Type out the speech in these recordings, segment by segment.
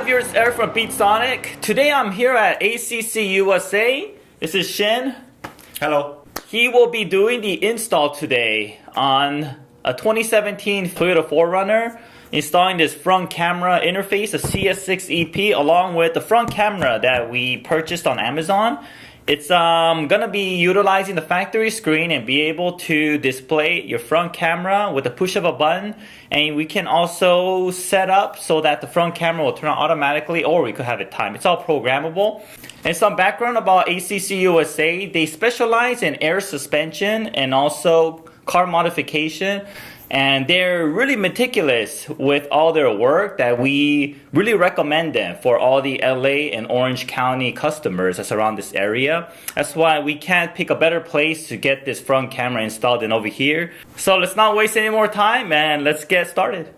viewers, Eric from Beat Sonic. Today I'm here at ACC USA. This is Shin. Hello. He will be doing the install today on a 2017 Toyota 4Runner, installing this front camera interface, a CS6EP, along with the front camera that we purchased on Amazon. It's gonna be utilizing the factory screen and be able to display your front camera with the push of a button, and we can also set up so that the front camera will turn on automatically, or we could have it timed. It's all programmable. And some background about ACC USA: they specialize in air suspension and also car modification, and they're really meticulous with all their work that we really recommend them for all the LA and Orange County customers that's around this area. That's why we can't pick a better place to get this front camera installed than over here. So let's not waste any more time and let's get started.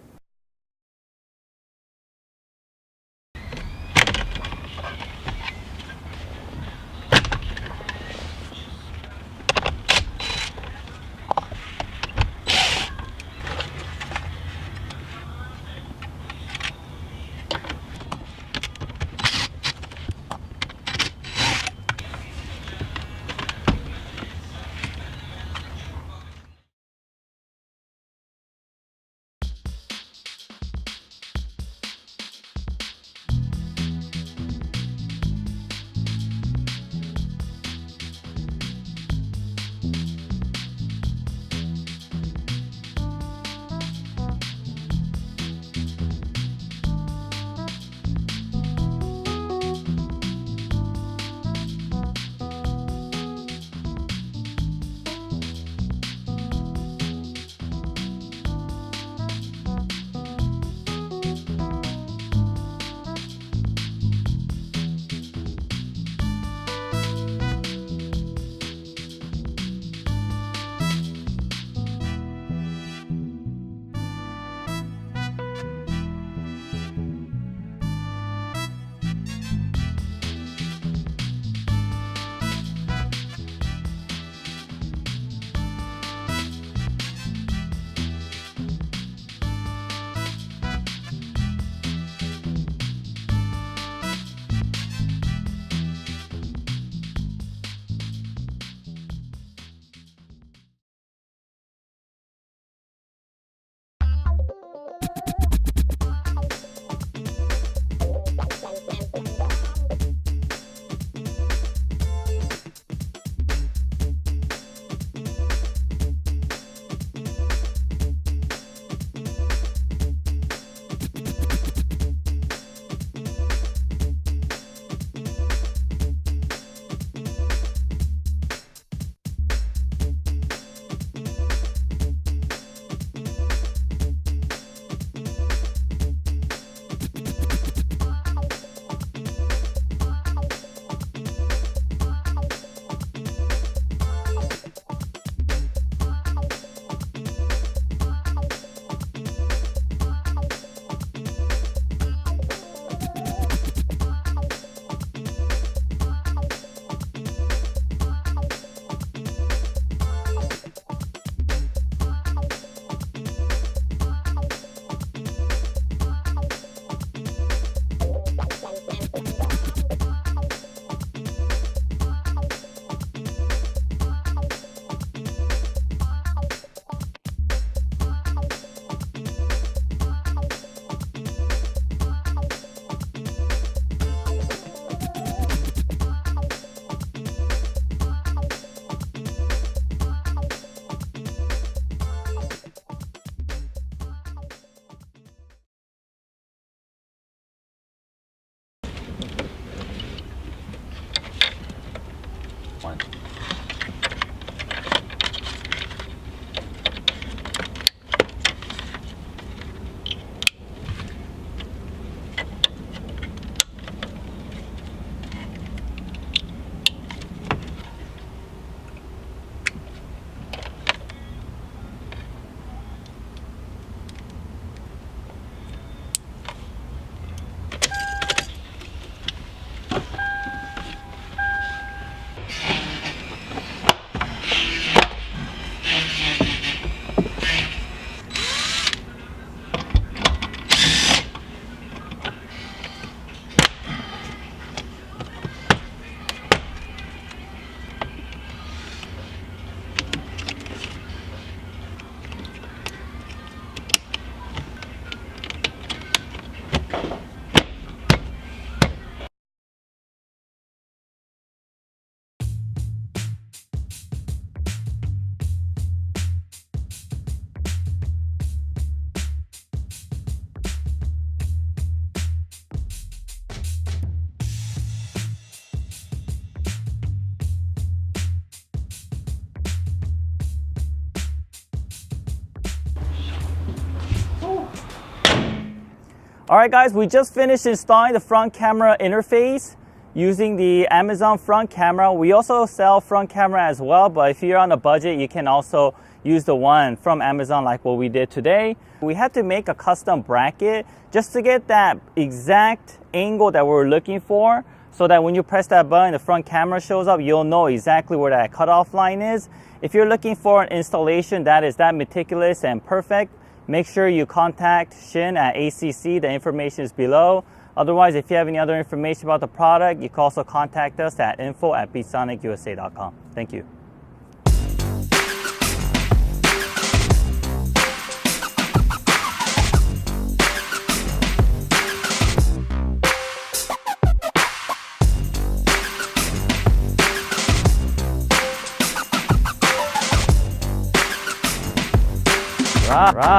Alright guys, we just finished installing the front camera interface using the Amazon front camera. We also sell front camera as well, but if you're on a budget, you can also use the one from Amazon like what we did today. We had to make a custom bracket just to get that exact angle that we're looking for, so that when you press that button, the front camera shows up, you'll know exactly where that cutoff line is. If you're looking for an installation that is that meticulous and perfect, make sure you contact Shin at ACC. The information is below. Otherwise, if you have any other information about the product, you can also contact us at info@beatsonikusa.com. Thank you.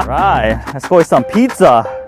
Right, let's go eat some pizza.